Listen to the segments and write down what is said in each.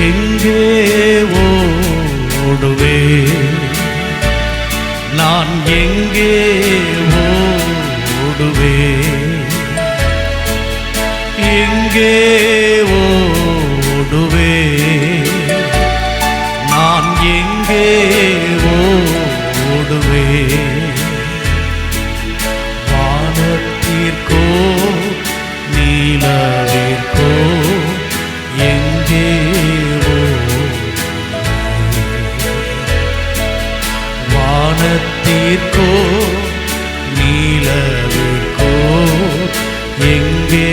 எங்கே ஓடுவே, நான் எங்கே ஓடுவே, எங்கே ஓடுவே, நான் எங்கே ஓடுவே, வானத்திற்கோ நீலவிற்கோ எங்கே வானத்திற்கோ நீலவிற்கோ எங்கே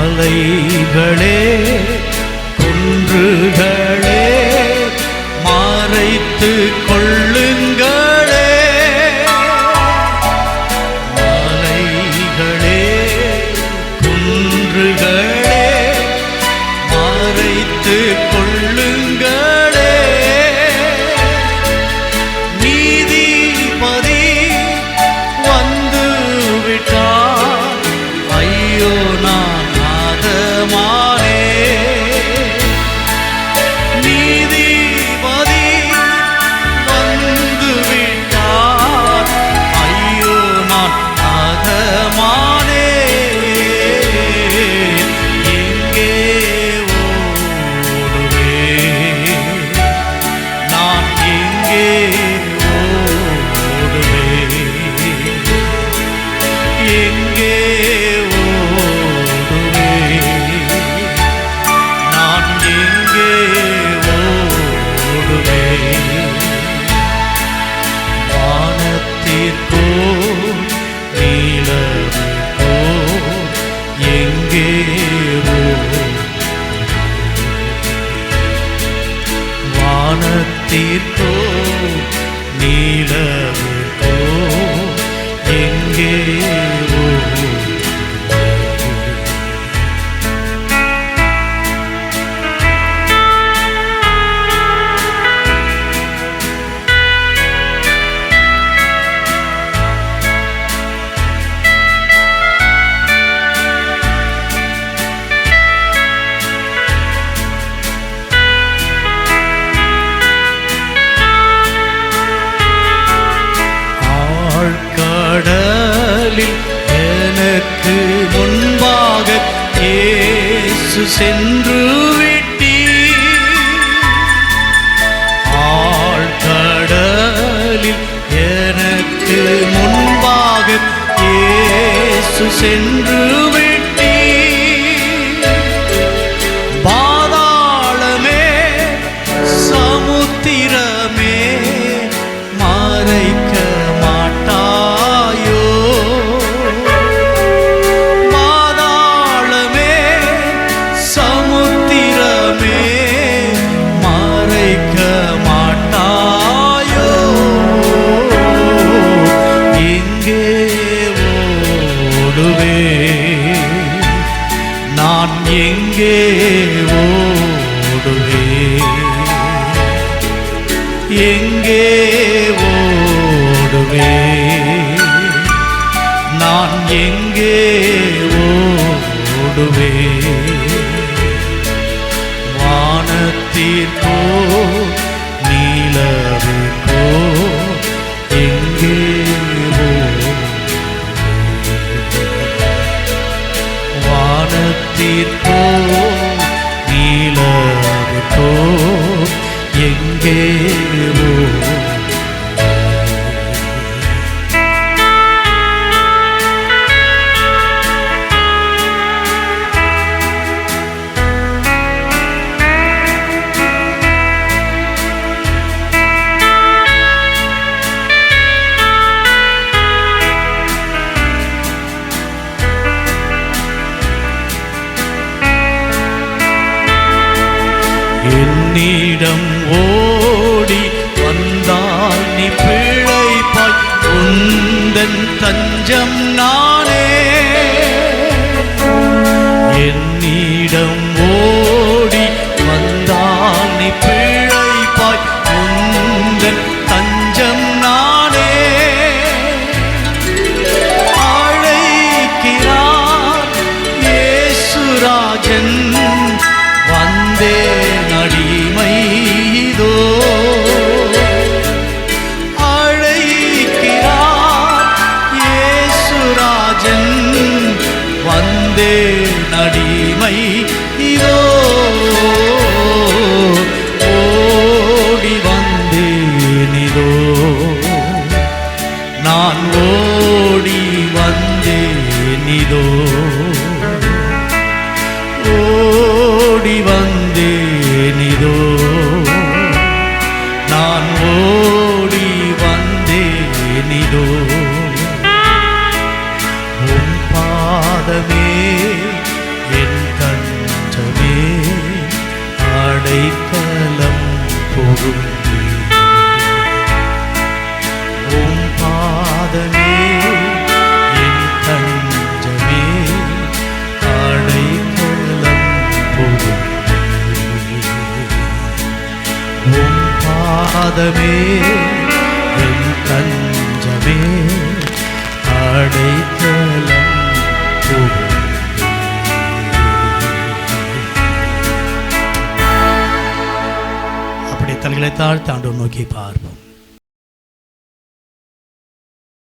மலைகளே குன்றுகளே மறைத்து கொள்ளுங்களே, மலைகளே குன்றுகளே மறைத்து கொள்ளுங்களே, நீதிபதி வந்து விட்டார், ஐயோ நான் மானே, நீதிபதி வந்து விட்டார், ஐயோ நான் அகமானே, எங்கே ஓடுவே, நான் எங்கே ஓடுவே, எங்கே வானத்திற்கோ நீலவிற்கோ எங்கே வானத்திற்கோ நீலவிற்கோ எங்கே கடலில் எனக்கு முன்பாக இயேசு சென்று விட்டீர், ஆழ்கடலில் எனக்கு முன்பாக இயேசு சென்று விட்டீர், பாதாளமே சமுத்திரமே மறைக்க மாட்டாயோ, பாதாளமே சமுத்திரமே மறைக்க மாட்டாயோ, எங்கே ஓடுவே, நான் எங்கே ஓடுவே, எங்கே ஓடுவே, நான் எங்கே ஓடுவே, வானத்திற்கோ நீலவிற்கோ எங்கே வானத்திற்கோ நீலவிற்கோ எங்கே அடைக்கலம் புகுந்தே உம் பாதமே என் தஞ்சமே அடைக்கலம் புகுந்தே உம் பாதமே என் தஞ்சமே அடைக்கலம் புகுந்தே. அப்படி தலைகளை தாழ்த்தி ஆண்டவரை நோக்கி பார்ப்போம்.